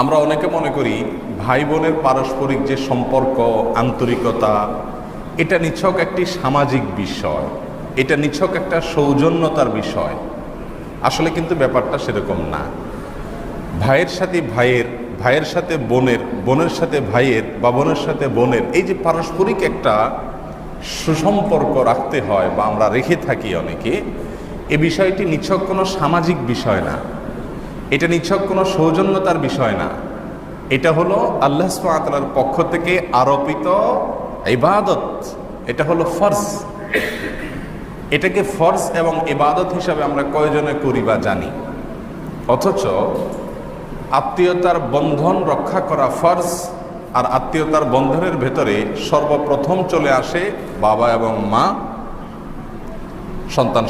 আমরা অনেকে মনে করি ভাই বোনের পারস্পরিক যে সম্পর্ক, আন্তরিকতা, এটা নিছক একটি সামাজিক বিষয়, এটা নিছক একটা সৌজন্যতার বিষয়। আসলে কিন্তু ব্যাপারটা সেরকম না। ভাইয়ের সাথে ভাইয়ের, ভাইয়ের সাথে বোনের, বোনের সাথে ভাইয়ের বা বোনের সাথে বোনের, এই যে পারস্পরিক একটা সুসম্পর্ক রাখতে হয় বা আমরা রেখে থাকি অনেকে, এ বিষয়টি নিছক কোনো সামাজিক বিষয় না, এটা নিছক কোনো সৌজন্যতার বিষয় না। এটা হলো আল্লাহ সুবহানাহু ওয়া তাআলার পক্ষ থেকে আরোপিত ইবাদত। এটা হলো ফরজ। এটাকে ফরজ এবং ইবাদত হিসাবে আমরা কয়জনে করি বা জানি, অথচ আত্মীয়তার বন্ধন রক্ষা করা ফরজ। আর আত্মীয়তার বন্ধনের ভেতরে সর্বপ্রথম চলে আসে বাবা এবং মা, সন্তান